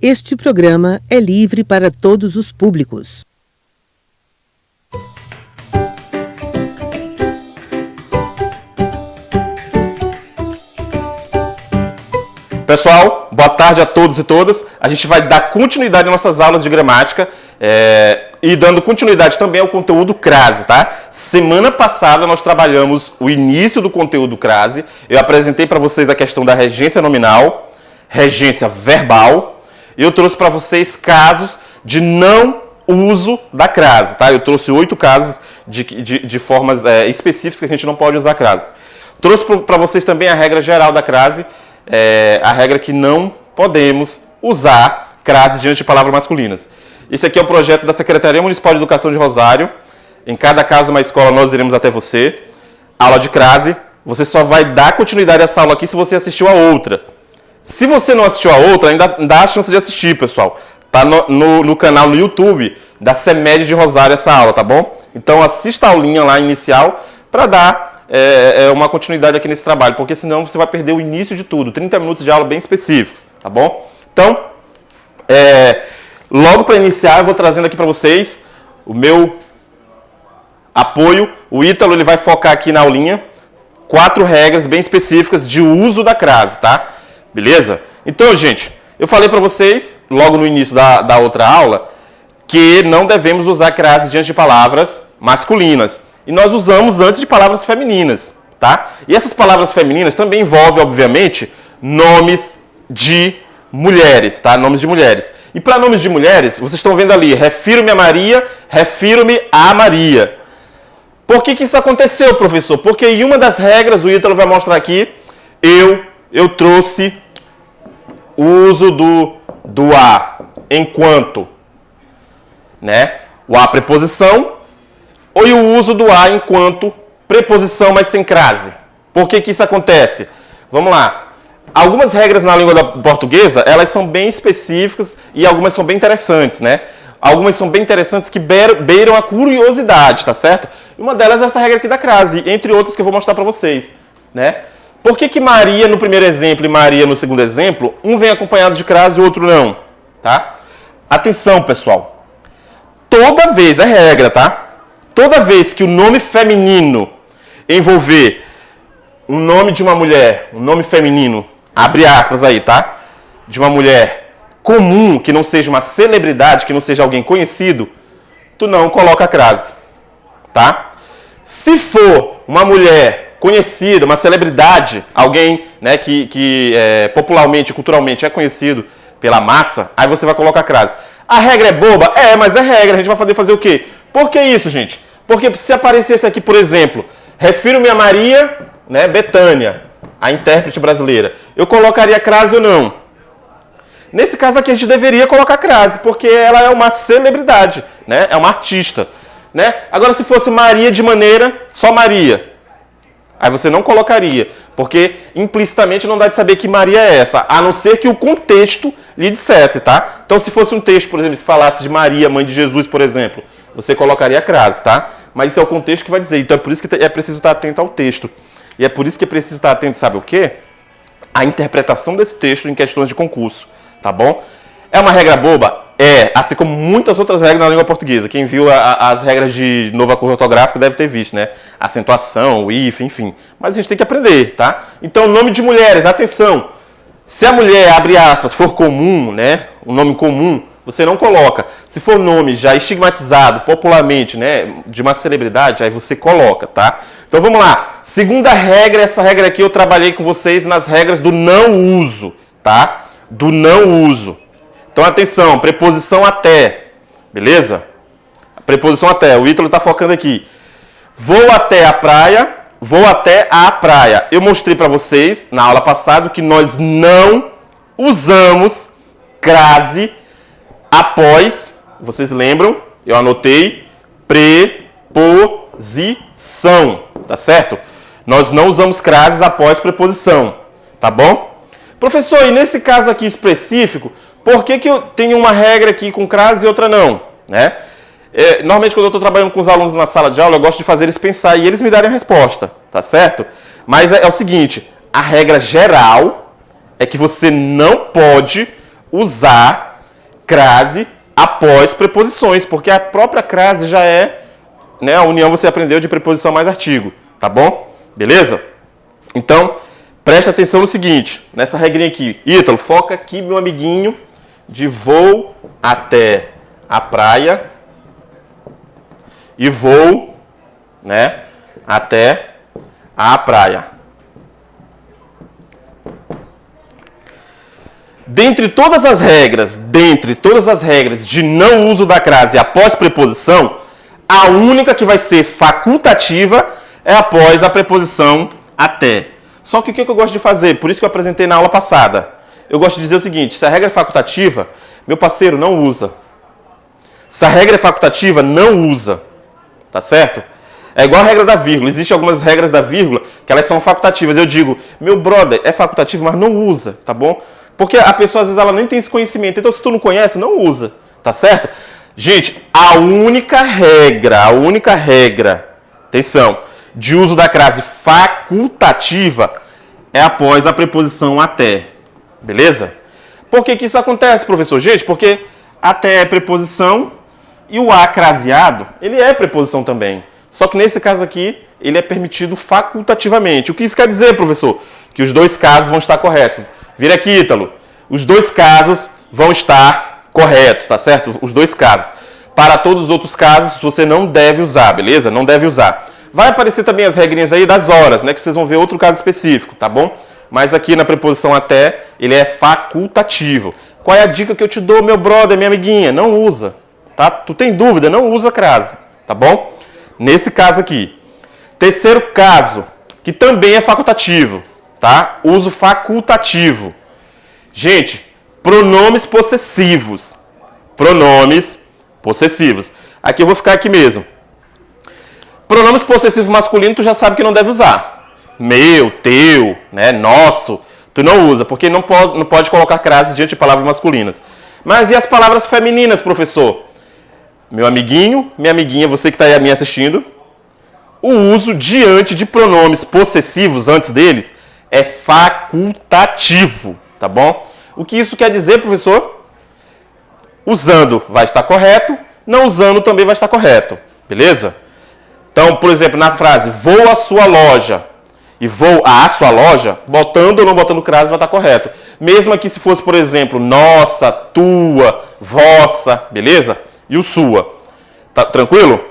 Este programa é livre para todos os públicos. Pessoal, boa tarde a todos e todas. A gente vai dar continuidade às nossas aulas de gramática e dando continuidade também ao conteúdo crase, tá? Semana passada nós trabalhamos o início do conteúdo crase. Eu apresentei para vocês a questão da regência nominal, regência verbal. E eu trouxe para vocês casos de não uso da crase, tá? Eu trouxe 8 casos de formas específicas que a gente não pode usar crase. Trouxe para vocês também a regra geral da crase, a regra que não podemos usar crase diante de palavras masculinas. Esse aqui é o projeto da Secretaria Municipal de Educação de Rosário. Em cada caso, uma escola, nós iremos até você. Aula de crase. Você só vai dar continuidade a essa aula aqui se você assistiu a outra. Se você não assistiu a outra, ainda dá a chance de assistir, pessoal. Tá no canal no YouTube da CEMED de Rosário essa aula, tá bom? Então assista a aulinha lá inicial para dar uma continuidade aqui nesse trabalho, porque senão você vai perder o início de tudo. 30 minutos de aula bem específicos, tá bom? Então, logo para iniciar, eu vou trazendo aqui para vocês o meu apoio. O Ítalo ele vai focar aqui na aulinha 4 regras bem específicas de uso da crase, tá? Beleza? Então, gente, eu falei para vocês, logo no início da outra aula, que não devemos usar crase diante de palavras masculinas. E nós usamos antes de palavras femininas, tá? E essas palavras femininas também envolvem, obviamente, nomes de mulheres, tá? Nomes de mulheres. E para nomes de mulheres, vocês estão vendo ali, refiro-me a Maria, refiro-me a Maria. Por que isso aconteceu, professor? Porque em uma das regras, o Ítalo vai mostrar aqui, eu trouxe o uso do a enquanto, né? O a preposição ou o uso do a enquanto preposição, mas sem crase. Por que isso acontece? Vamos lá. Algumas regras na língua portuguesa, elas são bem específicas e algumas são bem interessantes, né? Algumas são bem interessantes que beiram a curiosidade, tá certo? E uma delas é essa regra aqui da crase, entre outras que eu vou mostrar para vocês, né? Por que Maria no primeiro exemplo e Maria no segundo exemplo, um vem acompanhado de crase e o outro não, tá? Atenção, pessoal. Toda vez, é regra, tá? Toda vez que o nome feminino envolver um nome de uma mulher, um nome feminino, abre aspas aí, tá? De uma mulher comum, que não seja uma celebridade, que não seja alguém conhecido, tu não coloca crase, tá? Se for uma mulher conhecida, uma celebridade, alguém, né, que popularmente, culturalmente é conhecido pela massa, aí você vai colocar crase. A regra é boba? Mas é regra. A gente vai fazer o quê? Por que isso, gente? Porque se aparecesse aqui, por exemplo, refiro-me a Maria, né, Bethânia, a intérprete brasileira, eu colocaria crase ou não? Nesse caso aqui a gente deveria colocar crase, porque ela é uma celebridade, né? É uma artista, né? Agora se fosse Maria de maneira só Maria, aí você não colocaria, porque implicitamente não dá de saber que Maria é essa, a não ser que o contexto lhe dissesse, tá? Então, se fosse um texto, por exemplo, que falasse de Maria, mãe de Jesus, por exemplo, você colocaria a crase, tá? Mas isso é o contexto que vai dizer. Então, é por isso que é preciso estar atento ao texto. E é por isso que é preciso estar atento, sabe o quê? A interpretação desse texto em questões de concurso, tá bom? É uma regra boba? Assim como muitas outras regras na língua portuguesa. Quem viu as regras de nova cor ortográfica deve ter visto, né? Acentuação, o hífen, enfim. Mas a gente tem que aprender, tá? Então, nome de mulheres, atenção. Se a mulher, abre aspas, for comum, né? Um nome comum, você não coloca. Se for nome já estigmatizado popularmente, né? De uma celebridade, aí você coloca, tá? Então, vamos lá. Segunda regra, essa regra aqui eu trabalhei com vocês nas regras do não uso, tá? Do não uso. Então, atenção, preposição até, beleza? Preposição até, o Ítalo está focando aqui. Vou até a praia, vou até a praia. Eu mostrei para vocês, na aula passada, que nós não usamos crase após, vocês lembram? Eu anotei, preposição, tá certo? Nós não usamos crases após preposição, tá bom? Professor, e nesse caso aqui específico, por que eu tenho uma regra aqui com crase e outra não? Né? Normalmente, quando eu estou trabalhando com os alunos na sala de aula, eu gosto de fazer eles pensar e eles me darem a resposta, tá certo? Mas é o seguinte, a regra geral é que você não pode usar crase após preposições, porque a própria crase já é, né, a união você aprendeu de preposição mais artigo, tá bom? Beleza? Então, preste atenção no seguinte, nessa regrinha aqui. Ítalo, foca aqui, meu amiguinho, de vou até a praia e vou, né, até a praia. Dentre todas as regras de não uso da crase após preposição, a única que vai ser facultativa é após a preposição até. Só que o que eu gosto de fazer? Por isso que eu apresentei na aula passada. Eu gosto de dizer o seguinte, se a regra é facultativa, meu parceiro, não usa. Se a regra é facultativa, não usa. Tá certo? É igual a regra da vírgula. Existem algumas regras da vírgula que elas são facultativas. Eu digo, meu brother, é facultativo, mas não usa, tá bom? Porque a pessoa, às vezes, ela nem tem esse conhecimento. Então, se tu não conhece, não usa. Tá certo? Gente, a única regra, atenção, de uso da crase facultativa é após a preposição até. Beleza? Por que que isso acontece, professor? Gente, porque até é preposição e o a craseado, ele é preposição também. Só que nesse caso aqui, ele é permitido facultativamente. O que isso quer dizer, professor? Que os dois casos vão estar corretos. Vira aqui, Ítalo. Os dois casos vão estar corretos, tá certo? Os dois casos. Para todos os outros casos, você não deve usar, beleza? Não deve usar. Vai aparecer também as regrinhas aí das horas, né? Que vocês vão ver outro caso específico, tá bom? Mas aqui na preposição até, ele é facultativo. Qual é a dica que eu te dou, meu brother, minha amiguinha? Não usa, tá? Tu tem dúvida? Não usa a crase, tá bom? Nesse caso aqui. Terceiro caso, que também é facultativo, tá? Uso facultativo. Gente, pronomes possessivos. Pronomes possessivos. Aqui eu vou ficar aqui mesmo. Pronomes possessivos masculinos tu já sabe que não deve usar. Meu, teu, né, nosso. Tu não usa, porque não pode colocar crase diante de palavras masculinas. Mas e as palavras femininas, professor? Meu amiguinho, minha amiguinha, você que está aí me assistindo, o uso diante de pronomes possessivos antes deles é facultativo, tá bom? O que isso quer dizer, professor? Usando vai estar correto, não usando também vai estar correto, beleza? Então, por exemplo, na frase vou à sua loja e vou à sua loja, botando ou não botando crase vai estar correto. Mesmo aqui se fosse, por exemplo, nossa, tua, vossa, beleza? E o sua. Tá tranquilo?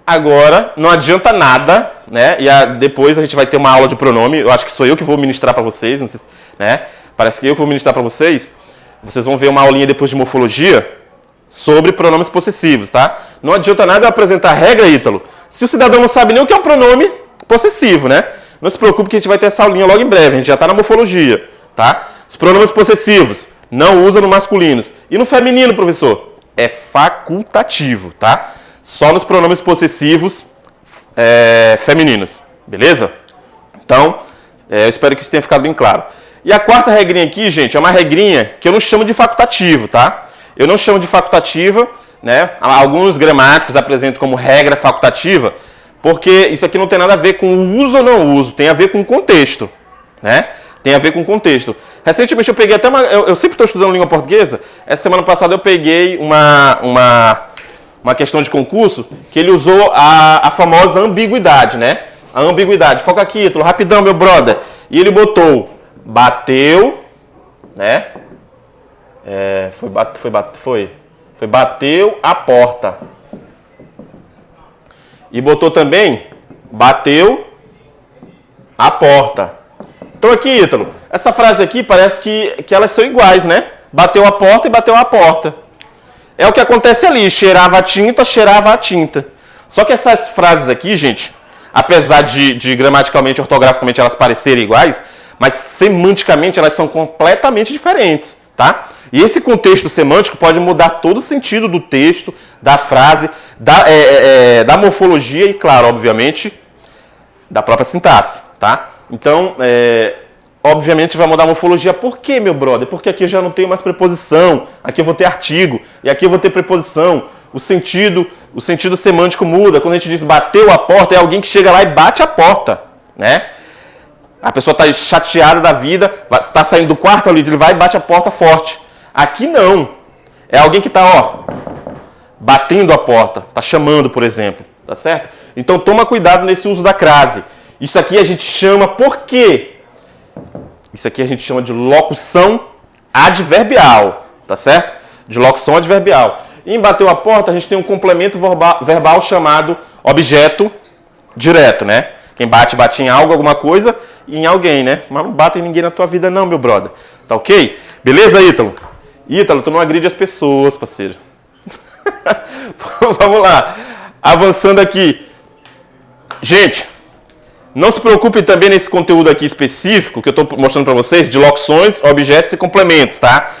Agora, não adianta nada, né? E depois a gente vai ter uma aula de pronome. Eu acho que sou eu que vou ministrar para vocês, não sei, né? Parece que eu que vou ministrar para vocês. Vocês vão ver uma aulinha depois de morfologia sobre pronomes possessivos, tá? Não adianta nada eu apresentar a regra, Ítalo, se o cidadão não sabe nem o que é um pronome possessivo, né? Não se preocupe que a gente vai ter essa aulinha logo em breve. A gente já está na morfologia, tá? Os pronomes possessivos não usa no masculinos. E no feminino, professor? É facultativo, tá? Só nos pronomes possessivos femininos, beleza? Então, eu espero que isso tenha ficado bem claro. E a quarta regrinha aqui, gente, é uma regrinha que eu não chamo de facultativo, tá? Eu não chamo de facultativa, né? Alguns gramáticos apresentam como regra facultativa, porque isso aqui não tem nada a ver com o uso ou não uso, tem a ver com o contexto, né? Tem a ver com o contexto. Recentemente eu peguei até eu sempre estou estudando língua portuguesa. Essa semana passada eu peguei uma questão de concurso que ele usou a famosa ambiguidade, né? A ambiguidade. Foca aqui, Ítalo, rapidão, meu brother. E ele botou bateu, né? Foi bateu a porta. E botou também bateu a porta. Então aqui, Ítalo, essa frase aqui parece que elas são iguais, né? Bateu a porta e bateu a porta. É o que acontece ali, cheirava a tinta. Só que essas frases aqui, gente, apesar de gramaticalmente, ortograficamente elas parecerem iguais, mas semanticamente elas são completamente diferentes, tá? E esse contexto semântico pode mudar todo o sentido do texto, da frase, da morfologia e, claro, obviamente, da própria sintaxe, tá? Então, obviamente vai mudar a morfologia. Por quê, meu brother? Porque aqui eu já não tenho mais preposição, aqui eu vou ter artigo, e aqui eu vou ter preposição. O sentido semântico muda. Quando a gente diz bateu a porta, é alguém que chega lá e bate a porta, né? A pessoa está chateada da vida, está saindo do quarto ali, ele vai e bate a porta forte. Aqui não. É alguém que está, ó, batendo a porta, está chamando, por exemplo, tá certo? Então toma cuidado nesse uso da crase. Isso aqui a gente chama, por quê? Isso aqui a gente chama de locução adverbial, tá certo? De locução adverbial. E em bateu a porta, a gente tem um complemento verbal chamado objeto direto, né? Quem bate, bate em algo, alguma coisa, e em alguém, né? Mas não bate em ninguém na tua vida não, meu brother. Tá ok? Beleza, Ítalo? Ítalo, tu não agride as pessoas, parceiro. Vamos lá. Avançando aqui. Gente, não se preocupe também nesse conteúdo aqui específico que eu estou mostrando para vocês, de locuções, objetos e complementos, tá?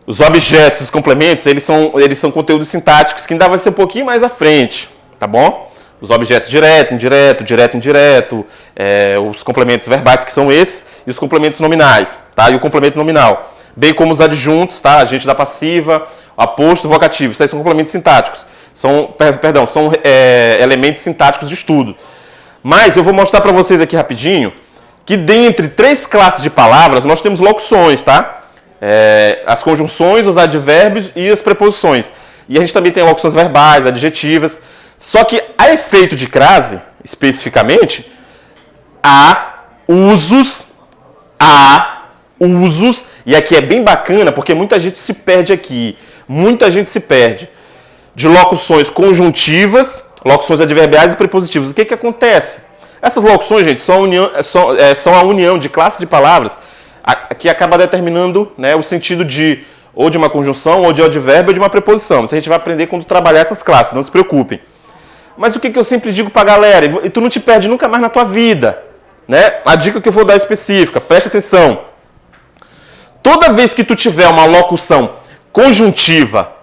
Os objetos e os complementos, eles são conteúdos sintáticos que ainda vai ser um pouquinho mais à frente, tá bom? Os objetos direto, indireto, direto, indireto, os complementos verbais, que são esses, e os complementos nominais, tá? E o complemento nominal. Bem como os adjuntos, tá? Agente da passiva, aposto, vocativo. Isso aí são complementos sintáticos. São elementos sintáticos de estudo. Mas eu vou mostrar para vocês aqui rapidinho que dentre 3 classes de palavras nós temos locuções, tá? As conjunções, os advérbios e as preposições. E a gente também tem locuções verbais, adjetivas. Só que a efeito de crase, especificamente, há usos, e aqui é bem bacana porque muita gente se perde aqui. Muita gente se perde de locuções conjuntivas, locuções adverbiais e prepositivas. O que acontece? Essas locuções, gente, são a união de classes de palavras que acaba determinando, né, o sentido ou de uma conjunção, ou de advérbio, ou de uma preposição. Isso a gente vai aprender quando trabalhar essas classes, não se preocupem. Mas o que eu sempre digo pra galera, e tu não te perde nunca mais na tua vida, né? A dica que eu vou dar específica, preste atenção. Toda vez que tu tiver uma locução conjuntiva,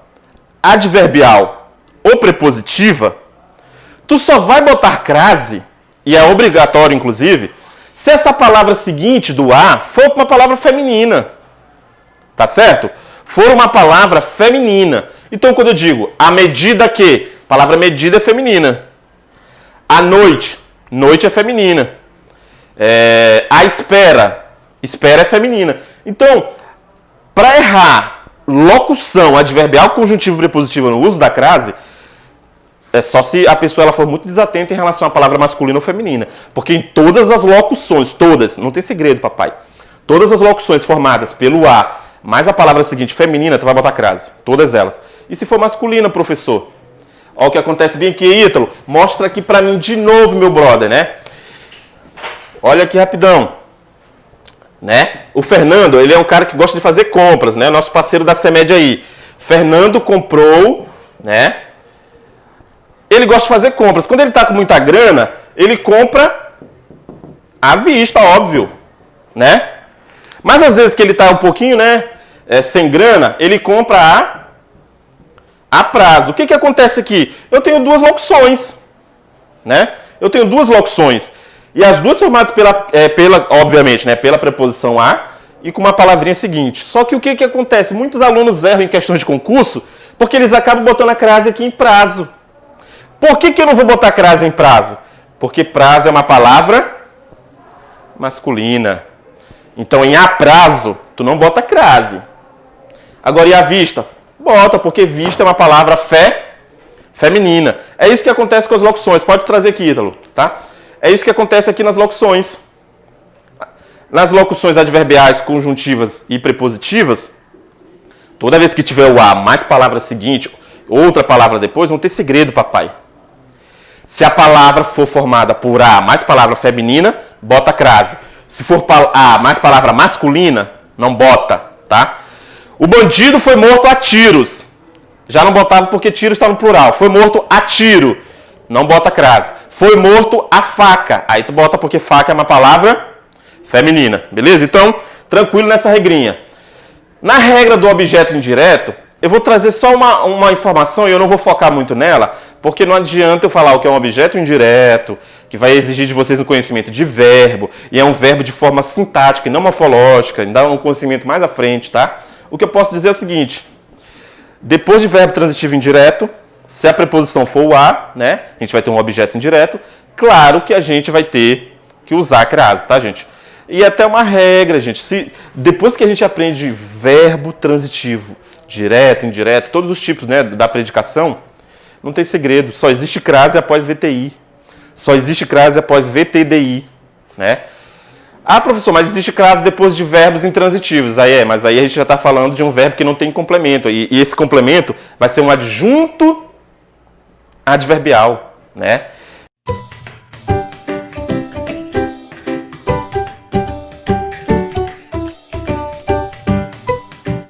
adverbial ou prepositiva, tu só vai botar crase, e é obrigatório inclusive, se essa palavra seguinte do a for uma palavra feminina. Tá certo? For uma palavra feminina. Então quando eu digo à medida que, a palavra medida é feminina. À noite, noite é feminina. À espera, espera é feminina. Então, para errar locução adverbial, conjuntivo e prepositiva no uso da crase, é só se a pessoa ela for muito desatenta em relação à palavra masculina ou feminina. Porque em todas as locuções, todas, não tem segredo, papai. Todas as locuções formadas pelo a, mais a palavra seguinte, feminina, tu vai botar crase. Todas elas. E se for masculina, professor? Olha o que acontece bem aqui, Ítalo. Mostra aqui pra mim de novo, meu brother, né? Olha aqui rapidão. Né? O Fernando, ele é um cara que gosta de fazer compras, né? Nosso parceiro da CEMED aí. Fernando comprou, né? Ele gosta de fazer compras. Quando ele tá com muita grana, ele compra à vista, óbvio, né? Mas às vezes que ele tá um pouquinho, né, sem grana, ele compra a prazo. O que acontece aqui? Eu tenho 2 locuções, né? Eu tenho 2 locuções. E as duas formadas obviamente, né, pela preposição a e com uma palavrinha seguinte. Só que o que acontece? Muitos alunos erram em questões de concurso porque eles acabam botando a crase aqui em prazo. Por que eu não vou botar crase em prazo? Porque prazo é uma palavra masculina. Então, em a prazo, tu não bota crase. Agora, e a vista? Bota, porque vista é uma palavra feminina. É isso que acontece com as locuções. Pode trazer aqui, Ítalo, tá? É isso que acontece aqui nas locuções. Nas locuções adverbiais, conjuntivas e prepositivas, toda vez que tiver o a mais palavra seguinte, outra palavra depois, não tem segredo, papai. Se a palavra for formada por a mais palavra feminina, bota crase. Se for a mais palavra masculina, não bota, tá? O bandido foi morto a tiros. Já não botava porque tiros está no plural. Foi morto a tiro. Não bota crase. Foi morto a faca. Aí tu bota porque faca é uma palavra feminina. Beleza? Então, tranquilo nessa regrinha. Na regra do objeto indireto, eu vou trazer só uma informação e eu não vou focar muito nela, porque não adianta eu falar o que é um objeto indireto, que vai exigir de vocês um conhecimento de verbo, e é um verbo de forma sintática e não morfológica, ainda um conhecimento mais à frente, tá? O que eu posso dizer é o seguinte: depois de verbo transitivo indireto, se a preposição for o a, né, a gente vai ter um objeto indireto, claro que a gente vai ter que usar a crase, tá, gente? E até uma regra, gente. Depois que a gente aprende verbo transitivo, direto, indireto, todos os tipos, né, da predicação, não tem segredo. Só existe crase após VTI. Só existe crase após VTDI, né? Ah, professor, mas existe crase depois de verbos intransitivos. Mas aí a gente já está falando de um verbo que não tem complemento. E esse complemento vai ser um adjunto adverbial, né?